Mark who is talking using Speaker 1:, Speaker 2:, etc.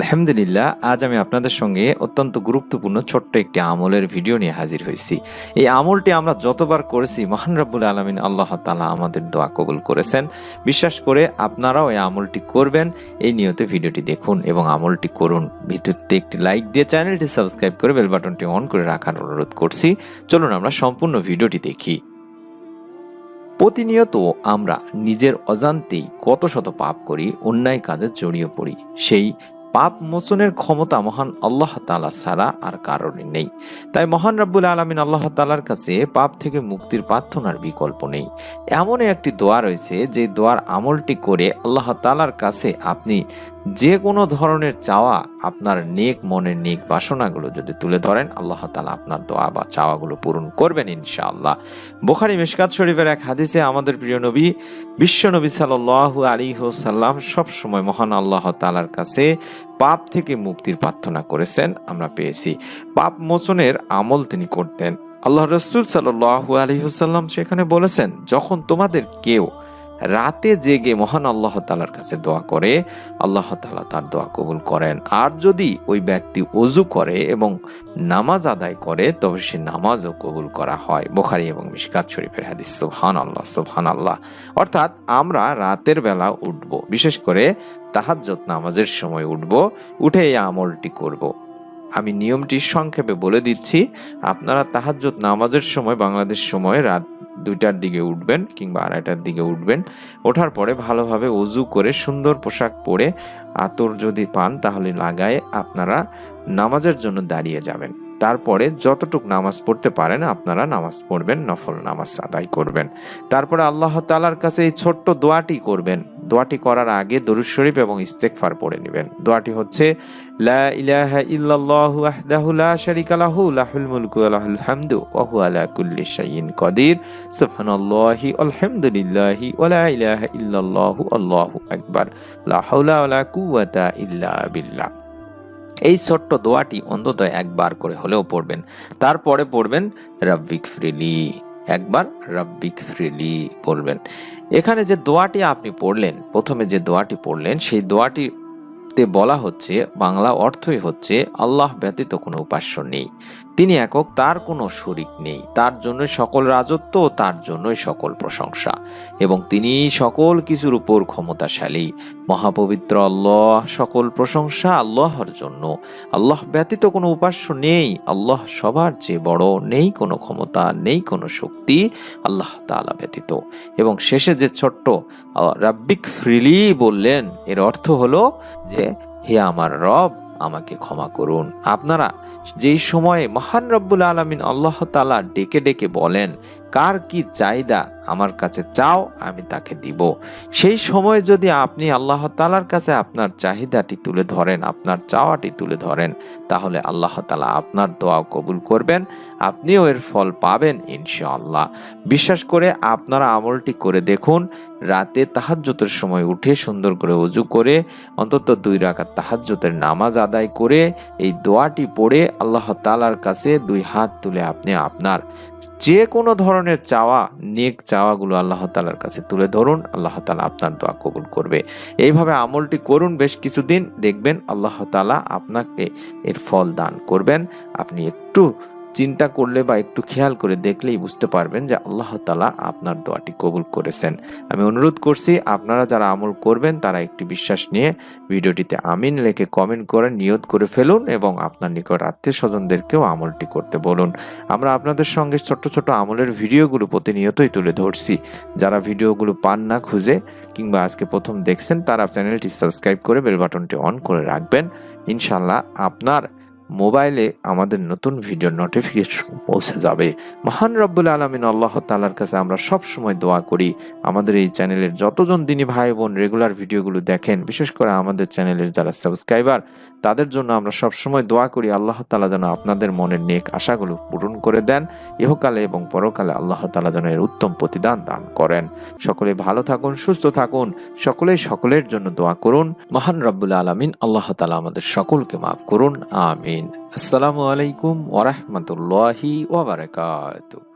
Speaker 1: আলহামদুলিল্লাহ, আজ আমি আপনাদের সঙ্গে অত্যন্ত গুরুত্বপূর্ণ ছোট্ট একটি আমলের ভিডিও নিয়ে হাজির হয়েছি। এই আমলটি আমরা যতবার করেছি মহান রব্বুল আলামিন আল্লাহ তাআলা আমাদের দোয়া কবুল করেছেন। বিশ্বাস করে আপনারাও এই আমলটি করবেন, এই নিয়তে ভিডিওটি দেখুন এবং আমলটি করুন। ভিডিওতে একটি লাইক দিয়ে চ্যানেলটি সাবস্ক্রাইব করে বেল বাটনটি অন করে রাখার অনুরোধ করছি। চলুন আমরা সম্পূর্ণ ভিডিওটি দেখি। প্রতিনিয়ত আমরা নিজের অজান্তেই কত শত পাপ করি, অন্যায় কাজে জড়িয়ে পড়ি। সেই পাপ মোচনের ক্ষমতা মহান আল্লাহ তাআলা ছাড়া আর কারণে নেই। তাই মহান রব্বুল আলামিন আল্লাহ তাআলার কাছে পাপ থেকে মুক্তির প্রার্থনার বিকল্প নেই। এমন একটি দোয়া রয়েছে যে দোয়ার আমলটি করে আল্লাহ তাআলার কাছে আপনি যে কোনো ধরনের চাওয়া, আপনার নেক মনের নেক বাসনাগুলো যদি তুলে ধরেন, আল্লাহ তাআলা আপনার দোয়া বা চাওয়াগুলো পূরণ করবেন ইনশাআল্লাহ। বুখারী মিশকাত শরীফের এক হাদিসে আমাদের প্রিয় নবী বিশ্বনবী সাল্লাল্লাহু আলাইহি ওয়াসাল্লাম সব সময় মহান আল্লাহ তাআলার কাছে পাপ থেকে মুক্তির প্রার্থনা করেছেন, আমরা পেয়েছি। পাপ মোচনের আমল তিনি করতেন। আল্লাহ রাসূল সাল্লাল্লাহু আলাইহি ওয়াসাল্লাম সেখানে বলেছেন, যখন তোমাদের কেউ রাতে জেগে মহান আল্লাহ তাআলার কাছে দোয়া করে, আল্লাহ তাআলা তার দোয়া কবুল করেন। আর যদি ওই ব্যক্তি ওযু করে এবং নামাজ আদায় করে, তবে সে নামাজও কবুল করা হয়। বুখারী এবং মিশকাত শরীফের হাদিস। সুবহানাল্লাহ, সুবহানাল্লাহ। অর্থাৎ আমরা রাতের বেলা উঠব, বিশেষ করে তাহাজ্জুদ নামাজের সময় উঠব, উঠে এই আমলটি করব। আমি নিয়মটি সংক্ষেপে বলে দিচ্ছি। আপনারা তাহাজ্জুদ নামাজের সময় বাংলাদেশ সময় রাত 2টার দিকে উঠবেন কিংবা 2:30টার দিকে উঠবেন। ওঠার পরে ভালোভাবে ওযু করে সুন্দর পোশাক পরে আতর যদি পান তাহলে লাগায়ে আপনারা নামাজের জন্য দাঁড়িয়ে যাবেন। তারপরে যতটুক নামাজ পড়তে পারেন আপনারা নামাজ পড়বেন, নফল নামাজ আদায় করবেন। তারপরে আল্লাহ তাআলার কাছে এই ছোট্ট দোয়াটি করবেন। দোয়াটি করার আগে দরুদ শরীফ এবং ইস্তেগফার পড়ে নেবেন। দোয়াটি হচ্ছে, লা ইলাহা ইল্লাল্লাহু ওয়াহদাহু লা শারীকা লাহু লাহুল মুলকু ওয়া লাহুল হামদু ওয়া হুয়া আলা কুল্লি শাইইন কাদির সুবহানাল্লাহি আলহামদুলিল্লাহি ওয়া লা ইলাহা ইল্লাল্লাহু আল্লাহু আকবার লা হাওলা ওয়া লা কুওয়াতা ইল্লা বিল্লাহ। এই ছোট্ট দোয়াটি অন্তত একবার করে হলেও পড়বেন। তারপরে পড়বেন রাব্বিক ফিরলি, একবার রাব্বিক ফিরলি পড়বেন। এখানে যে দোয়াটি আপনি পড়লেন, প্রথমে যে দোয়াটি পড়লেন, সেই দোয়াটিতে বলা হচ্ছে, বাংলা অর্থই হচ্ছে, আল্লাহ ব্যতীত কোনো উপাস্য নেই, তিনি একক, তার কোনো শরীক নেই, তার জন্য সকল রাজত্ব ও তার জন্যই সকল প্রশংসা, এবং তিনি সকল কিছুর উপর ক্ষমতাশালী। মহাপবিত্র আল্লাহ, সকল প্রশংসা আল্লাহর জন্য। আল্লাহ ব্যতীত কোনো উপাস্য নেই, আল্লাহ সবার চেয়ে বড়, নেই কোনো ক্ষমতা, নেই কোনো শক্তি আল্লাহ তাআলা ব্যতীত। এবং শেষে যে ছোট্ট রাব্বিক ফিরলি বললেন, এর অর্থ হলো যে, হে আমার রব, আমাকে ক্ষমা করুন। আপনারা যেই সময়ে মহান রব্বুল আলামিন আল্লাহ তাআলা ডেকে ডেকে বলেন, কার কি চাহিদা আমার কাছে চাও, আমি তাকে দিব, সেই সময় যদি আপনি আল্লাহ তাআলার কাছে আপনার চাহিদাটি তুলে ধরেন, আপনার চাওয়াটি তুলে ধরেন, তাহলে আল্লাহ তাআলা আপনার দোয়া কবুল করবেন, আপনিও এর ফল পাবেন ইনশাআল্লাহ। বিশ্বাস করে আপনারা আমলটি করে দেখুন। রাতে তাহাজ্জুদের সময় উঠে সুন্দর করে ওযু করে অন্তত 2 রাকাত তাহাজ্জুদের নামাজ আদায় করে এই দোয়াটি পড়ে আল্লাহ তাআলার কাছে 2 হাত তুলে আপনি আপনার যে কোনো ধরনের চাওয়া, নেক চাওয়াগুলো আল্লাহ তাআলার কাছে তুলে ধরুন। আল্লাহ তাআলা আপনার দোয়া কবুল করবে। এইভাবে আমলটি করুন বেশ কিছুদিন, দেখবেন আল্লাহ তাআলা আপনাকে এর ফল দান করবেন। আপনি একটু চিন্তা করলে বা একটু খেয়াল করে দেখলেই বুঝতে পারবেন যে আল্লাহ তাআলা আপনার দোয়াটি কবুল করেছেন। আমি অনুরোধ করছি, আপনারা যারা আমল করবেন তারা একটি বিশ্বাস নিয়ে ভিডিওটিতে আমিন লিখে কমেন্ট করে নিয়ত করে ফেলুন এবং আপনার নিকট আত্মীয় স্বজনদেরকেও আমলটি করতে বলুন। আমরা আপনাদের সঙ্গে ছোট ছোট আমলের ভিডিওগুলো প্রতিনিয়তই তুলে ধরছি। যারা ভিডিওগুলো পান না খুঁজে কিংবা আজকে প্রথম দেখছেন, তারা চ্যানেলটি সাবস্ক্রাইব করে বেল বাটনটি অন করে রাখবেন। ইনশাআল্লাহ আপনার মোবাইলে আমাদের নতুন ভিডিও নোটিফিকেশন পৌঁছে যাবে। মহান রব্বুল আলামিন আল্লাহ তাআলার কাছে আমরা সব সময় দোয়া করি, আমাদের এই চ্যানেলের যতজন দিনী ভাই বোন রেগুলার ভিডিওগুলো দেখেন, বিশেষ করে আমাদের চ্যানেলের যারা সাবস্ক্রাইবার, তাদের জন্য আমরা সব সময় দোয়া করি আল্লাহ তাআলা যেন আপনাদের মনের নেক আশাগুলো পূরণ করে দেন, ইহকালে এবং পরকালে আল্লাহ তাআলা যেন এর উত্তম প্রতিদান দান করেন। সকলে ভালো থাকুন, সুস্থ থাকুন, সকলেই সকলের জন্য দোয়া করুন। মহান রব্বুল আলামিন আল্লাহ তাআলা আমাদের সকলকে মাফ করুন, আমিন। আসসালামু আলাইকুম ওয়া রাহমাতুল্লাহি ওয়া বারাকাতুহু।